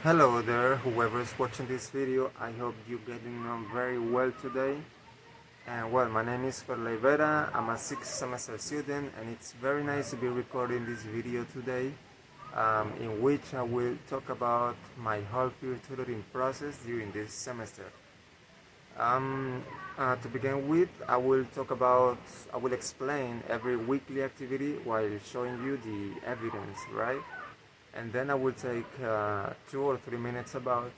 Hello there, whoever's watching this video. I hope you're getting on very well today. And well, my name is Ferley Vera. I'm a 6th semester student, and it's very nice to be recording this video today, in which I will talk about my whole peer tutoring process during this semester. Um, to begin with, I will explain every weekly activity while showing you the evidence, right? And then I will take 2 or 3 minutes to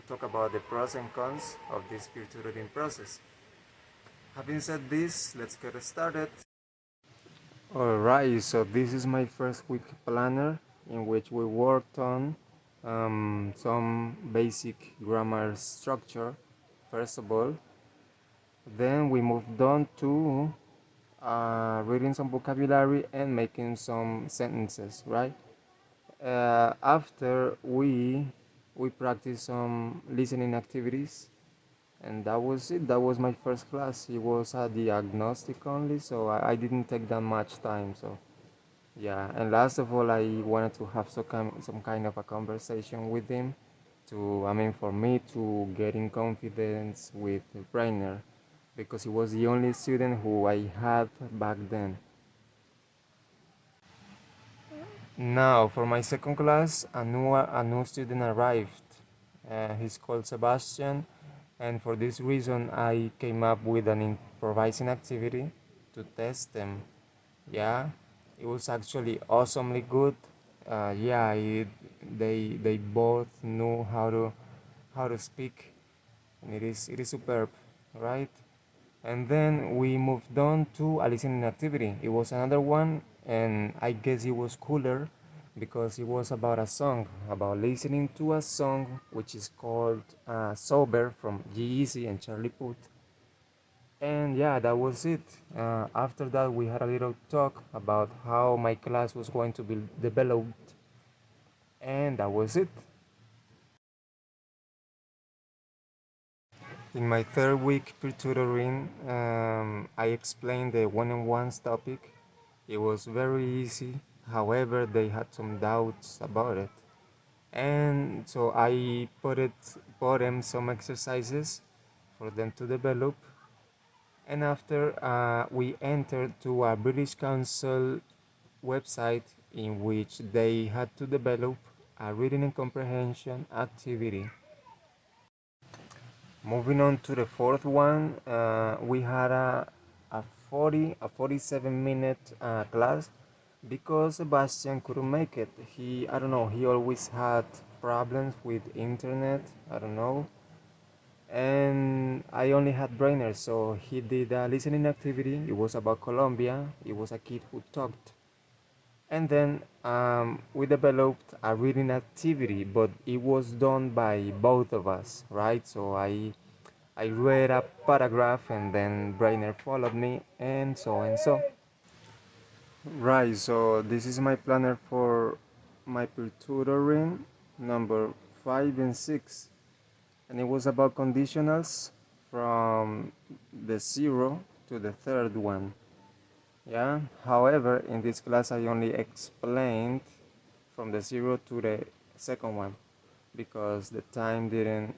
talk about the pros and cons of this peer tutoring process. Having said this, let's get started. Alright, so this is my first week planner in which we worked on some basic grammar structure first of all. Then we moved on to reading some vocabulary and making some sentences, right? After we practiced some listening activities, and that was it. That was my first class. It was a diagnostic only, so I didn't take that much time. So yeah, and last of all, I wanted to have some kind of a conversation with him for me to get in confidence with Brainer, because he was the only student who I had back then. Now, for my second class, a new student arrived. He's called Sebastian, and for this reason, I came up with an improvising activity to test them. Yeah, it was actually awesomely good. Yeah, they both knew how to speak, and it is superb, right? And then we moved on to a listening activity. It was another one, and I guess it was cooler because it was about a song, about listening to a song which is called Sober from G-Eazy and Charlie Puth. And yeah, that was it. After that, we had a little talk about how my class was going to be developed, and that was it. In my third week pre-tutoring, I explained the one-on-ones topic. It was very easy. However, they had some doubts about it, and so I put them some exercises for them to develop. And after we entered to a British Council website in which they had to develop a reading and comprehension activity. Moving on to the fourth one, we had a 47-minute class because Sebastian couldn't make it. I don't know, he always had problems with internet, I don't know. And I only had brainers, so he did a listening activity. It was about Colombia. It was a kid who talked. And then we developed a reading activity, but it was done by both of us, right? So I read a paragraph, and then Brainer followed me, and so and so. Right, so this is my planner for my tutoring number 5 and 6, and it was about conditionals from the 0 to the 3rd one. Yeah, however, in this class I only explained from the 0 to the 2nd one because the time didn't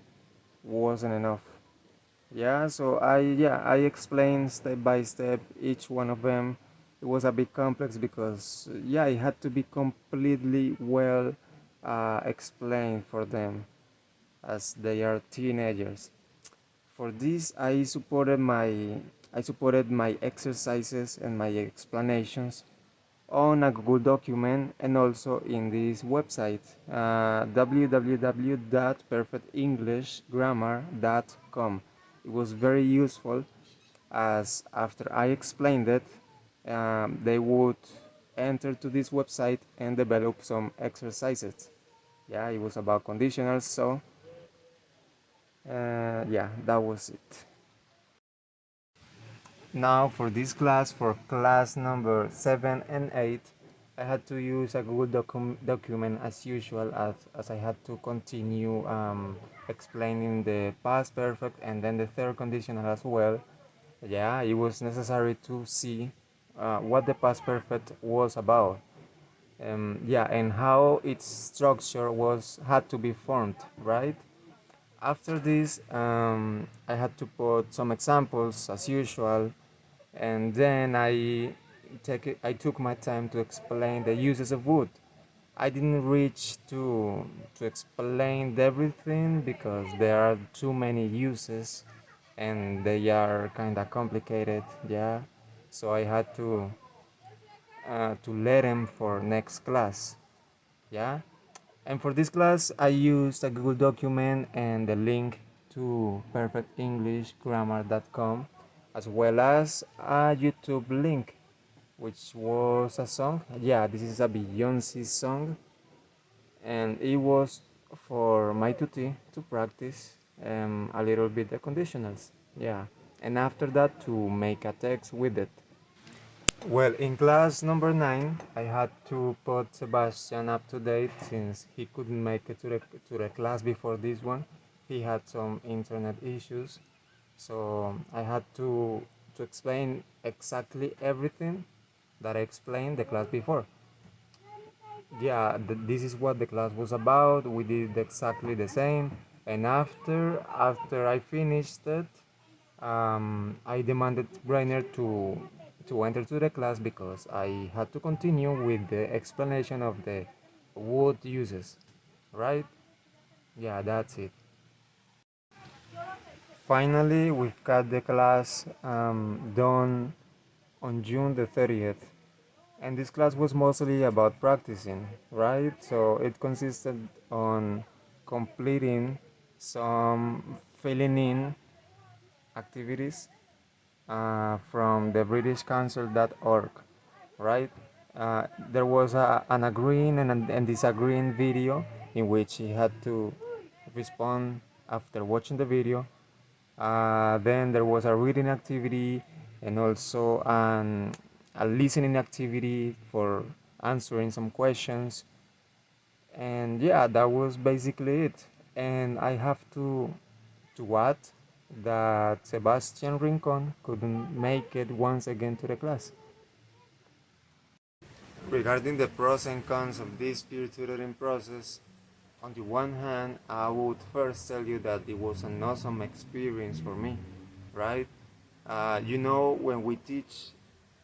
wasn't enough. I explained step by step each one of them. It was a bit complex because it had to be completely well explained for them as they are teenagers. For this, I supported my exercises and my explanations on a Google document and also in this website, www.perfectenglishgrammar.com. It was very useful as after I explained it, they would enter to this website and develop some exercises. Yeah, it was about conditionals, so that was it. Now for this class, for class number 7 and 8, I had to use a Google document as usual, as I had to continue explaining the past perfect and then the third conditional as well. Yeah, it was necessary to see what the past perfect was about. Yeah, and how its structure was had to be formed, right? After this, I had to put some examples as usual, and then I took my time to explain the uses of wood. I didn't reach to explain everything because there are too many uses and they are kind of complicated, yeah. So I had to let them for next class, yeah. And for this class, I used a Google document and the link to perfectenglishgrammar.com, as well as a YouTube link, which was a song. Yeah, this is a Beyonce song, and it was for my tutti to practice a little bit the conditionals. Yeah, and after that to make a text with it. Well, in class number 9, I had to put Sebastian up to date since he couldn't make it to the class before this one. He had some internet issues, so I had to explain exactly everything that I explained the class before. Yeah, this is what the class was about. We did exactly the same, and after I finished it, I demanded Brainer to enter to the class because I had to continue with the explanation of the wood uses, right? Yeah, that's it. Finally, we've got the class done on June the 30th. And this class was mostly about practicing, right? So it consisted on completing some filling in activities from the BritishCouncil.org, right? There was an agreeing and disagreeing video in which he had to respond after watching the video. Then there was a reading activity and also a listening activity for answering some questions. And yeah, that was basically it. And I have to add that Sebastian Rincon couldn't make it once again to the class. Regarding the pros and cons of this peer tutoring process, on the one hand, I would first tell you that it was an awesome experience for me, right? When we teach,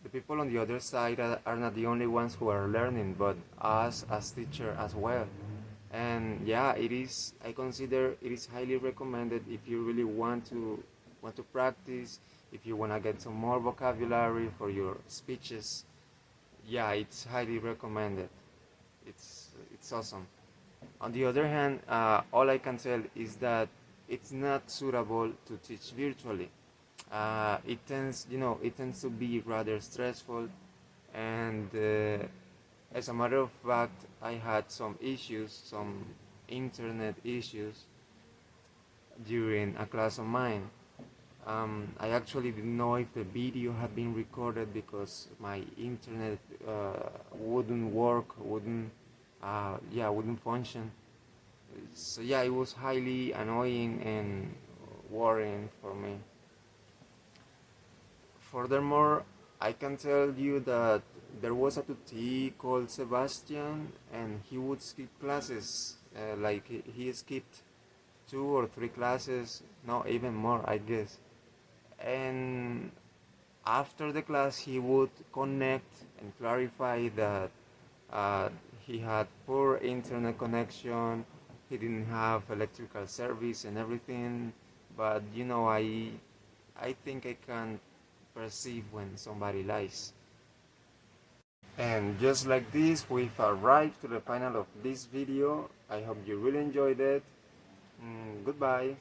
the people on the other side are not the only ones who are learning, but us as teacher as well. And yeah, it is. I consider it is highly recommended if you really want to practice, if you want to get some more vocabulary for your speeches. Yeah, it's highly recommended. It's awesome. On the other hand, all I can tell is that it's not suitable to teach virtually. It tends to be rather stressful, and as a matter of fact, I had some internet issues during a class of mine. I actually didn't know if the video had been recorded because my internet wouldn't work, wouldn't function. So yeah, it was highly annoying and worrying for me. Furthermore, I can tell you that there was a tutti called Sebastian, and he would skip classes. Like he skipped 2 or 3 classes, no, even more, I guess. And after the class, he would connect and clarify that uh, he had poor internet connection, he didn't have electrical service and everything. But I think I can perceive when somebody lies. And just like this, we've arrived to the final of this video. I hope you really enjoyed it. Goodbye.